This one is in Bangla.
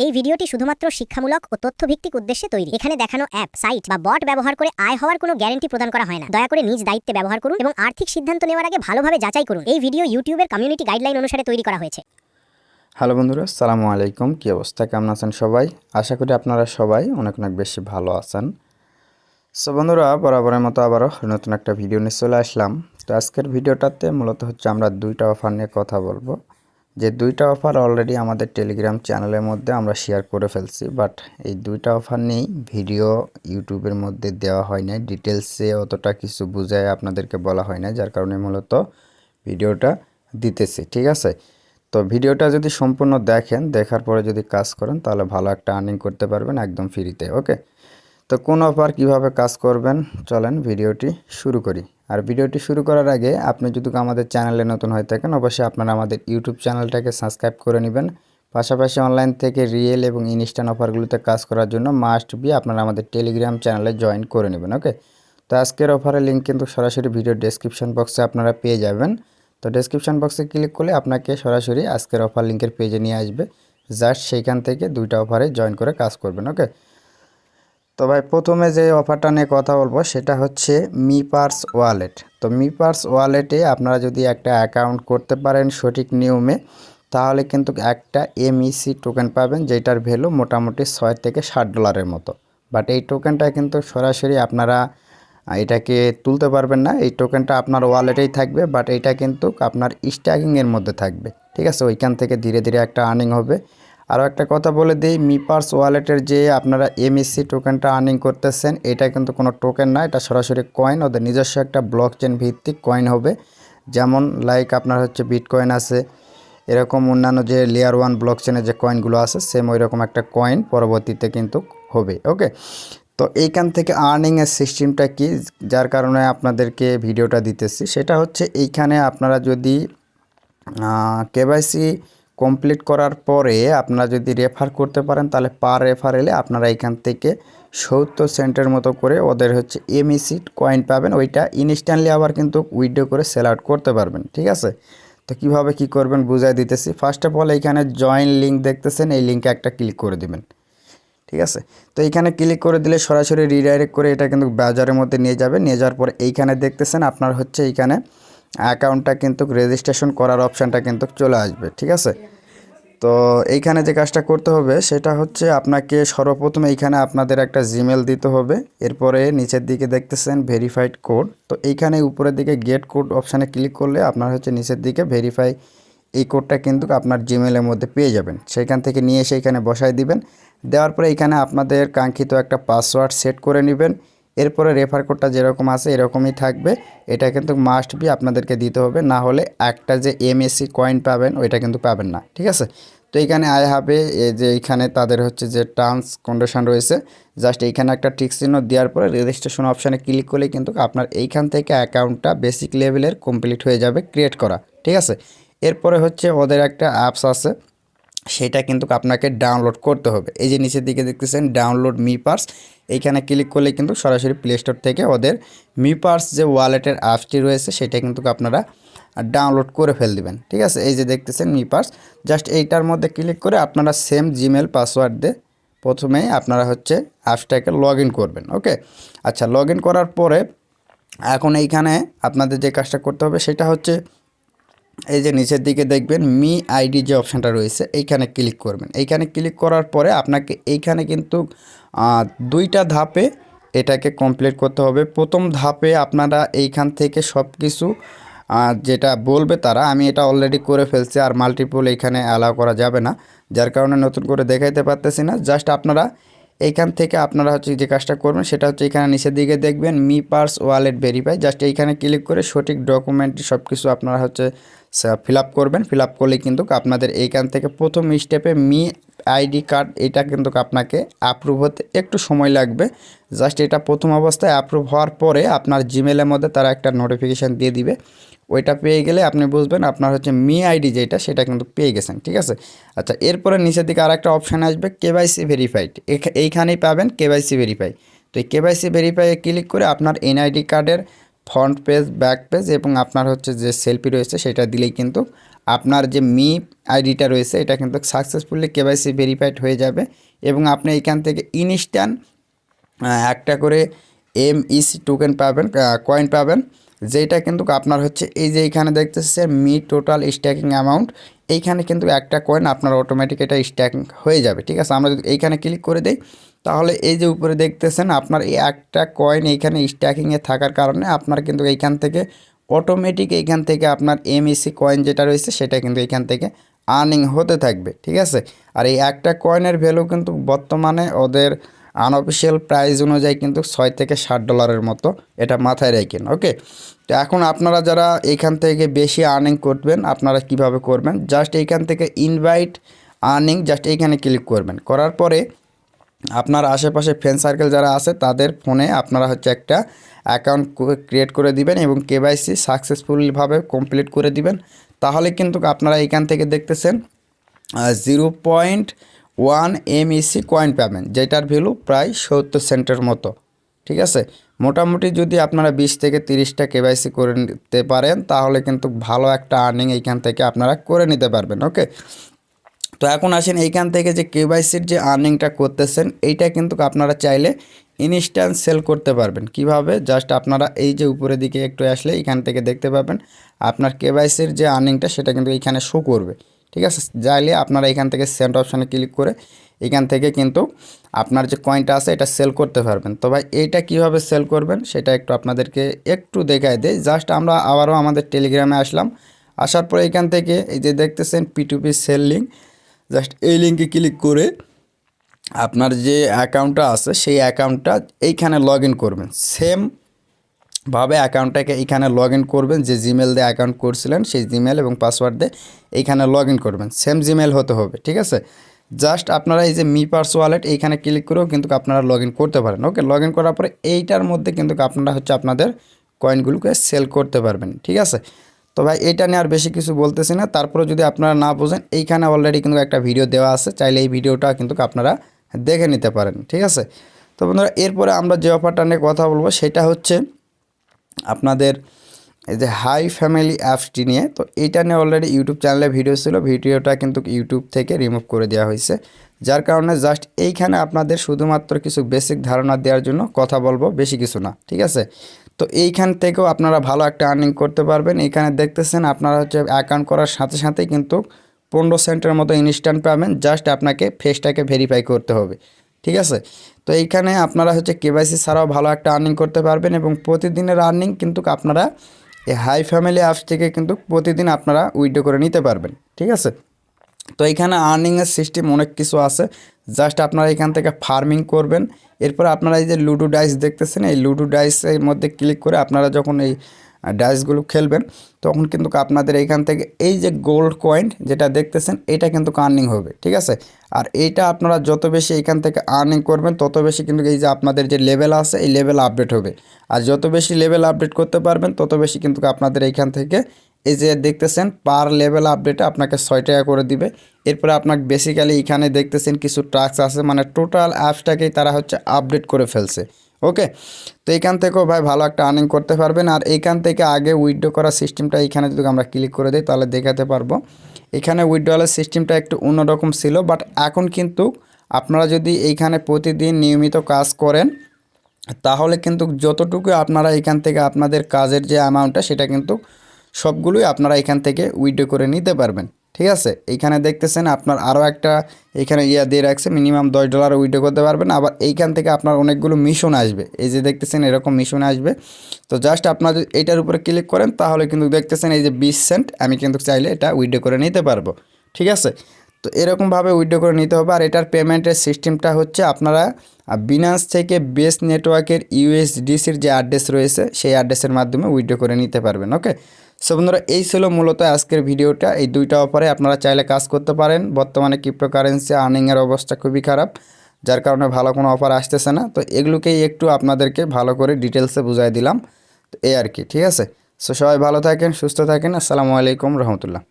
এই ভিডিওটি শুধুমাত্র শিক্ষামূলক ও তথ্যভিত্তিক উদ্দেশ্যে তৈরি। এখানে দেখানো অ্যাপ, সাইট বা বট ব্যবহার করে আয় হওয়ার কোনো গ্যারান্টি প্রদান করা হয় না। দয়া করে নিজ দায়িত্বে ব্যবহার করুন এবং আর্থিক সিদ্ধান্ত নেওয়ার আগে ভালোভাবে যাচাই করুন। এই ভিডিও ইউটিউবের কমিউনিটি গাইডলাইন অনুসারে তৈরি করা হয়েছে। হ্যালো বন্ধুরা, আসসালামু আলাইকুম। কী অবস্থা, কেমন আছেন সবাই? আশা করি আপনারা সবাই অনেক অনেক বেশি ভালো আছেন। সো বন্ধুরা, বরাবরের মতো আবারও নতুন একটা ভিডিও নিয়ে চলে আসলাম। তো আজকের ভিডিওটাতে মূলত হচ্ছে আমরা দুইটা অফার নিয়ে কথা বলবো। যে দুইটা অফার অলরেডি আমাদের টেলিগ্রাম চ্যানেলের মধ্যে আমরা শেয়ার করে ফেলছি, বাট এই দুইটা অফার নিয়েই ভিডিও ইউটিউবের মধ্যে দেওয়া হয় না, ডিটেলসে অতটা কিছু বুঝায় আপনাদেরকে বলা হয় না, যার কারণে মূলত ভিডিওটা দিতেছি। ঠিক আছে, তো ভিডিওটা যদি সম্পূর্ণ দেখেন, দেখার পরে যদি কাজ করেন তাহলে ভালো একটা আর্নিং করতে পারবেন একদম ফ্রিতে। ওকে, তো কোন অফার কিভাবে কাজ করবেন চলেন ভিডিওটি শুরু করি। আর ভিডিওটি শুরু করার আগে আপনি যদি আমাদের চ্যানেলে নতুন হয়ে থাকেন, অবশ্যই আপনারা আমাদের ইউটিউব চ্যানেলটাকে সাবস্ক্রাইব করে নেবেন। পাশাপাশি অনলাইন থেকে রিয়েল এবং ইনস্ট্যান্ট অফারগুলোতে কাজ করার জন্য মাস্ট বি আপনারা আমাদের টেলিগ্রাম চ্যানেলে জয়েন করে নেবেন। ওকে, তো আজকের অফারের লিঙ্ক কিন্তু সরাসরি ভিডিও ডেসক্রিপশন বক্সে আপনারা পেয়ে যাবেন। তো ডেসক্রিপশন বক্সে ক্লিক করলে আপনাকে সরাসরি আজকের অফার লিঙ্কের পেজে নিয়ে আসবে। জাস্ট সেইখান থেকে দুইটা অফারে জয়েন করে কাজ করবেন। ওকে, তো ভাই প্রথমে যে অফারটা নিয়ে কথা বলবো সেটা হচ্ছে মি পার্স ওয়ালেট। তো মি পার্স ওয়ালেটে আপনারা যদি একটা অ্যাকাউন্ট করতে পারেন সঠিক নিয়মে, তাহলে কিন্তু একটা এমইসি টোকেন পাবেন, যেটার ভ্যালু মোটামুটি $6 থেকে $7 মতো। বাট এই টোকেনটা কিন্তু সরাসরি আপনারা এটাকে তুলতে পারবেন না, এই টোকেনটা আপনার ওয়ালেটেই থাকবে, বাট এটা কিন্তু আপনার স্ট্যাকিংয়ের মধ্যে থাকবে। ঠিক আছে, ওইখান থেকে ধীরে ধীরে একটা আর্নিং হবে। আরও একটা কথা বলে দিই, মি পার্স ওয়ালেটের যে আপনারা এমইসি টোকেনটা আর্নিং করতেছেন, এটা কিন্তু কোনো টোকেন না, এটা সরাসরি কয়েন, ওদের নিজস্ব একটা ব্লকচেন ভিত্তিক কয়েন হবে। যেমন লাইক আপনার হচ্ছে বিটকয়েন আছে, এরকম অন্যান্য যে লেয়ার 1 ব্লকচেনের যে কয়েনগুলো আছে, সেম ওই রকম একটা কয়েন পরবর্তীতে কিন্তু হবে। ওকে, তো এইখান থেকে আর্নিংয়ের সিস্টেমটা কি, যার কারণে আপনাদেরকে ভিডিওটা দিতেছি, সেটা হচ্ছে এইখানে আপনারা যদি কেওয়াইসি কমপ্লিট করার পরে আপনারা যদি রেফার করতে পারেন, তাহলে পার রেফারেলে আপনারা এখান থেকে 70 সেন্টের মতো করে ওদের হচ্ছে এমইসি কয়েন পাবেন। ওইটা ইনস্ট্যান্টলি আবার কিন্তু উইথড্র করে সেল আউট করতে পারবেন। ঠিক আছে, তো কিভাবে কি করবেন বুঝাই দিতেছি। ফার্স্ট অফ অল এইখানে জয়েন লিঙ্ক দেখতেছেন, এই লিঙ্কে একটা ক্লিক করে দিবেন। ঠিক আছে, তো এইখানে ক্লিক করে দিলে সরাসরি রিডাইরেক্ট করে এটা কিন্তু ব্রাউজারের মধ্যে নিয়ে যাবে। নিয়ে যাওয়ার পরে এইখানে দেখতেছেন আপনার হচ্ছে এইখানে অ্যাকাউন্টটা কিন্তু রেজিস্ট্রেশন করার অপশানটা কিন্তু চলে আসবে। ঠিক আছে, তো এইখানে যে কাজটা করতে হবে সেটা হচ্ছে আপনাকে সর্বপ্রথমে এইখানে আপনাদের একটা জিমেল দিতে হবে। এরপরে নিচের দিকে দেখতেছেন ভেরিফাইড কোড, তো এইখানে উপরের দিকে গেট কোড অপশানে ক্লিক করলে আপনার হচ্ছে নিচের দিকে ভেরিফাই, এই কোডটা কিন্তু আপনার জিমেলের মধ্যে পেয়ে যাবেন। সেখান থেকে নিয়ে এসে এখানে বসায় দিবেন। দেওয়ার পরে এখানে আপনাদের কাঙ্ক্ষিত একটা পাসওয়ার্ড সেট করে নেবেন। এরপরে রেফার কোডটা যেরকম আছে এরকমই থাকবে, এটা কিন্তু মাস্ট বি আপনাদেরকে দিতে হবে, না হলে একটা যে এমএসসি কয়েন পাবেন ওইটা কিন্তু পাবেন না। ঠিক আছে, তো এইখানে আয় হবে এই যে এইখানে তাদের হচ্ছে যে টার্মস কন্ডিশন রয়েছে, জাস্ট এইখানে একটা টিক চিহ্ন দেওয়ার পরে রেজিস্ট্রেশন অপশানে ক্লিক করলে কিন্তু আপনার এইখান থেকে অ্যাকাউন্টটা বেসিক লেভেলের কমপ্লিট হয়ে যাবে ক্রিয়েট করা। ঠিক আছে, এরপরে হচ্ছে ওদের একটা অ্যাপস আছে, সেটা কিন্তু আপনাকে ডাউনলোড করতে হবে। এই যে নিচের দিকে দেখতেছেন ডাউনলোড মি পার্স, এইখানে ক্লিক করলে কিন্তু সরাসরি প্লে স্টোর থেকে ওদের মি পার্স যে ওয়ালেটের অ্যাপসটি রয়েছে সেটা কিন্তু আপনারা ডাউনলোড করে ফেল দিবেন। ঠিক আছে, এই যে দেখতেছেন মি পার্স, জাস্ট এইটার মধ্যে ক্লিক করে আপনারা সেম জিমেল পাসওয়ার্ড দিয়ে প্রথমেই আপনারা হচ্ছে অ্যাপসটাকে লগ ইন করবেন। ওকে, আচ্ছা, লগ ইন করার পরে এখন এইখানে আপনাদের যে কাজটা করতে হবে সেটা হচ্ছে এই যে নিচের দিকে দেখবেন মি আইডি যে অপশানটা রয়েছে এইখানে ক্লিক করবেন। এইখানে ক্লিক করার পরে আপনাকে এইখানে কিন্তু দুইটা ধাপে এটাকে কমপ্লিট করতে হবে। প্রথম ধাপে আপনারা এইখান থেকে সব কিছু যেটা বলবে তারা, আমি এটা অলরেডি করে ফেলছি, আর মাল্টিপল এইখানে অ্যালাউ করা যাবে না, যার কারণে নতুন করে দেখাইতে পারতেছি না। জাস্ট আপনারা এইখান থেকে আপনারা হচ্ছে যে কাজটা করবেন সেটা হচ্ছে এখানে নিচের দিকে দেখবেন মি পার্স ওয়ালেট ভেরিফাই, জাস্ট এইখানে ক্লিক করে সঠিক ডকুমেন্ট সব কিছু আপনারা হচ্ছে ফিল আপ করবেন। ফিল আপ করলে কিন্তু আপনাদের এইখান থেকে প্রথম স্টেপে মি আইডি কার্ড, এটা কিন্তু আপনাকে অ্যাপ্রুভ হতে একটু সময় লাগবে। জাস্ট এটা প্রথম অবস্থায় অ্যাপ্রুভ হওয়ার পরে আপনার জিমেলের মধ্যে তারা একটা নোটিফিকেশান দিয়ে দিবে, ওইটা পেয়ে গেলে আপনি বুঝবেন আপনার হচ্ছে মি আইডি যেটা সেটা কিন্তু পেয়ে গেছেন। ঠিক আছে, আচ্ছা, এরপরে নিচের দিকে আর একটা অপশান আসবে কেওয়াইসি ভেরিফাইড, এইখানেই পাবেন কেওয়াইসি ভেরিফাই। তো এই কেওয়াইসি ভেরিফাইয়ে ক্লিক করে আপনার এনআইডি কার্ডের ফ্রন্ট পেজ, ব্যাক পেজ এবং আপনার হচ্ছে যে সেলফি রয়েছে সেটা দিলেই কিন্তু আপনার যে মি আইডিটা রয়েছে এটা কিন্তু সাকসেসফুলি কেওয়াইসি ভেরিফাইড হয়ে যাবে এবং আপনি এখান থেকে ইনস্ট্যান্ট একটা করে এমইসি টোকেন পাবেন, কয়েন পাবেন, যেটা কিন্তু আপনার হচ্ছে এই যে এইখানে দেখতেছে মি টোটাল স্ট্যাকিং অ্যামাউন্ট, এইখানে কিন্তু একটা কয়েন আপনার অটোমেটিক এটা স্ট্যাকিং হয়ে যাবে। ঠিক আছে, আমরা যদি এইখানে ক্লিক করে দিই তাহলে এই যে উপরে দেখতেছেন আপনার এই একটা কয়েন এইখানে স্ট্যাকিংয়ে থাকার কারণে আপনার কিন্তু এইখান থেকে অটোমেটিক এইখান থেকে আপনার এমইসি কয়েন যেটা রয়েছে সেটা কিন্তু এইখান থেকে আর্নিং হতে থাকবে। ঠিক আছে, আর এই একটা কয়েনের ভ্যালু কিন্তু বর্তমানে ওদের আনঅফিসিয়াল প্রাইস অনুযায়ী কিন্তু $6 থেকে $7 মতো, এটা মাথায় রাখেন। ওকে, তো এখন আপনারা যারা এখান থেকে বেশি আর্নিং করবেন আপনারা কিভাবে করবেন, জাস্ট এইখান থেকে ইনভাইট আর্নিং জাস্ট এইখানে ক্লিক করবেন, করার পরে আপনার আশেপাশে ফ্রেন্ড সার্কেল যারা আছে তাদের ফোনে আপনারা হচ্ছে একটা অ্যাকাউন্ট ক্রিয়েট করে দিবেন এবং কেওয়াইসি সাকসেসফুলভাবে কমপ্লিট করে দিবেন। তাহলে কিন্তু আপনারা এখান থেকে দেখতেছেন 0.1 এমইসি কয়েন পাবেন, যেটার ভ্যালু প্রায় 70 সেন্টের মতো। ঠিক আছে, মোটামুটি যদি আপনারা 20 থেকে 30টা কেওয়াইসি করে নিতে পারেন তাহলে কিন্তু ভালো একটা আর্নিং এইখান থেকে আপনারা করে নিতে পারবেন। ওকে, তো এখন আসেন এইখান থেকে যে কেওয়াইসির যে আর্নিংটা করতেছেন এইটা কিন্তু আপনারা চাইলে ইনস্ট্যান্ট সেল করতে পারবেন। কিভাবে, জাস্ট আপনারা এই যে উপরের দিকে একটু আসলে এখান থেকে দেখতে পাবেন আপনার কেওয়াইসির যে আর্নিংটা সেটা কিন্তু এইখানে শো করবে। ঠিক আছে, চাইলে আপনারা এখান থেকে সেন্ড অপশানে ক্লিক করে এখান থেকে কিন্তু আপনার যে কয়েনটা আছে এটা সেল করতে পারবেন। তো ভাই এইটা কীভাবে সেল করবেন সেটা একটু আপনাদেরকে একটু দেখায় দেয়। জাস্ট আমরা আবারও আমাদের টেলিগ্রামে আসলাম, আসার পরে এখান থেকে এই যে দেখতেছেন P2P সেল লিঙ্ক, জাস্ট এই লিঙ্কে ক্লিক করে আপনার যে অ্যাকাউন্টটা আছে সেই অ্যাকাউন্টটা এইখানে লগ ইন করবেন। সেমভাবে অ্যাকাউন্টটাকে এইখানে লগ ইন করবেন, যে জিমেল দিয়ে অ্যাকাউন্ট করছিলেন সেই জিমেল এবং পাসওয়ার্ড দিয়ে এইখানে লগ ইন করবেন, সেম জিমেল হতে হবে। ঠিক আছে, জাস্ট আপনারা এই যে মি পার্স ওয়ালেট এইখানে ক্লিক করেও কিন্তু আপনারা লগ ইন করতে পারেন। ওকে, লগ ইন করার পরে এইটার মধ্যে কিন্তু আপনারা হচ্ছে আপনাদের কয়েনগুলোকে সেল করতে পারবেন। ঠিক আছে, তো ভাই এটা নিয়ে আর বেশি কিছু বলতেছি না, তারপরে যদি আপনারা না বোঝেন এইখানে অলরেডি কিন্তু একটা ভিডিও দেওয়া আছে, চাইলে এই ভিডিওটা কিন্তু আপনারা দেখে নিতে পারেন। ঠিক আছে, তো বন্ধুরা এরপরে আমরা যে অফারটা নিয়ে কথা বলবো সেটা হচ্ছে আপনাদের এই যে হাই ফ্যামিলি অ্যাপসটি নিয়ে। তো এইটা নিয়ে অলরেডি ইউটিউব চ্যানেলে ভিডিও ছিল, ভিডিওটা কিন্তু ইউটিউব থেকে রিমুভ করে দেওয়া হয়েছে, যার কারণে জাস্ট এইখানে আপনাদের শুধুমাত্র কিছু বেসিক ধারণা দেওয়ার জন্য কথা বলবো, বেশি কিছু না। ঠিক আছে, তো এইখান থেকেও আপনারা ভালো একটা আর্নিং করতে পারবেন। এইখানে দেখতেছেন আপনারা হচ্ছে অ্যাকাউন্ট করার সাথে সাথেই কিন্তু 15 সেন্টের মতো ইনস্ট্যান্ট পাবেন, জাস্ট আপনাকে ফেসটাকে ভেরিফাই করতে হবে। ঠিক আছে, তো এইখানে আপনারা হচ্ছে কেওয়াইসি ছাড়াও ভালো একটা আর্নিং করতে পারবেন এবং প্রতিদিনের আর্নিং কিন্তু আপনারা এই হাই ফ্যামিলি অ্যাপস থেকে কিন্তু প্রতিদিন আপনারা উইথড্র করে নিতে পারবেন। ঠিক আছে, তো এইখানে আর্নিংয়ের সিস্টেম অনেক কিছু আছে, জাস্ট আপনারা এখান থেকে ফার্মিং করবেন। এরপর আপনারা এই যে লুডো ডাইস দেখতেছেন, এই লুডো ডাইসের মধ্যে ক্লিক করে আপনারা যখন এই ডাইসগুলো খেলবেন তখন কিন্তু আপনাদের এইখান থেকে এই যে গোল্ড কয়েন যেটা দেখতেছেন এটা কিন্তু আর্নিং হবে। ঠিক আছে, আর এইটা আপনারা যত বেশি এইখান থেকে আর্নিং করবেন তত বেশি কিন্তু এই যে আপনাদের যে লেভেল আছে এই লেভেল আপডেট হবে, আর যত বেশি লেভেল আপডেট করতে পারবেন তত বেশি কিন্তু আপনাদের এইখান থেকে এই যে দেখতেছেন পার লেভেল আপডেটে আপনাকে 6 টাকা করে দিবে। এরপরে আপনাকে বেসিক্যালি এখানে দেখতেছেন কিছু টাস্ক আছে, মানে টোটাল অ্যাপসটাকেই তারা হচ্ছে আপডেট করে ফেলছে। ওকে, তো এইখান থেকেও ভাই ভালো একটা আর্নিং করতে পারবেন। আর এইখান থেকে আগে উইথড্র করার সিস্টেমটা এইখানে যদি আমরা ক্লিক করে দিই তাহলে দেখাতে পারবো এখানে উইথড্রয়ালের সিস্টেমটা একটু অন্যরকম ছিল, বাট এখন কিন্তু আপনারা যদি এইখানে প্রতিদিন নিয়মিত কাজ করেন তাহলে কিন্তু যতটুকু আপনারা এখান থেকে আপনাদের কাজের যে অ্যামাউন্টটা সেটা কিন্তু সবগুলোই আপনারা এখান থেকে উইথড্র করে নিতে পারবেন। ঠিক আছে, এইখানে দেখতেছেন আপনার আরও একটা এখানে দিয়ে রাখছে মিনিমাম $10 উইথড্র করতে পারবেন। আবার এইখান থেকে আপনার অনেকগুলো মিশন আসবে, এই যে দেখতেছেন এরকম মিশন আসবে। তো জাস্ট আপনারা যদি এইটার উপরে ক্লিক করেন তাহলে কিন্তু দেখতেছেন এই যে 20 সেন্ট আমি কিন্তু চাইলে এটা উইথড্র করে নিতে পারবো। ঠিক আছে, তো এরকমভাবে উইথড্র করে নিতে হবে। আর এটার পেমেন্টের সিস্টেমটা হচ্ছে আপনারা বিনান্স থেকে বেস নেটওয়ার্কের ইউএসডিসির যে অ্যাড্রেস রয়েছে সেই অ্যাড্রেসের মাধ্যমে উইথড্র করে নিতে পারবেন। ওকে, সো বন্ধুরা এই ছিল মূলত আজকের ভিডিওটা। এই দুইটা অফারে আপনারা চাইলে কাজ করতে পারেন। বর্তমানে ক্রিপ্টোকারেন্সি আর্নিংয়ের অবস্থা খুবই খারাপ, যার কারণে ভালো কোনো অফার আসতেছে না। তো এগুলোকেই একটু আপনাদেরকে ভালো করে ডিটেলসে বুঝাই দিলাম, তো এই আর কি। ঠিক আছে, সো সবাই ভালো থাকেন, সুস্থ থাকেন। আসসালামু আলাইকুম রহমতুল্লাহ।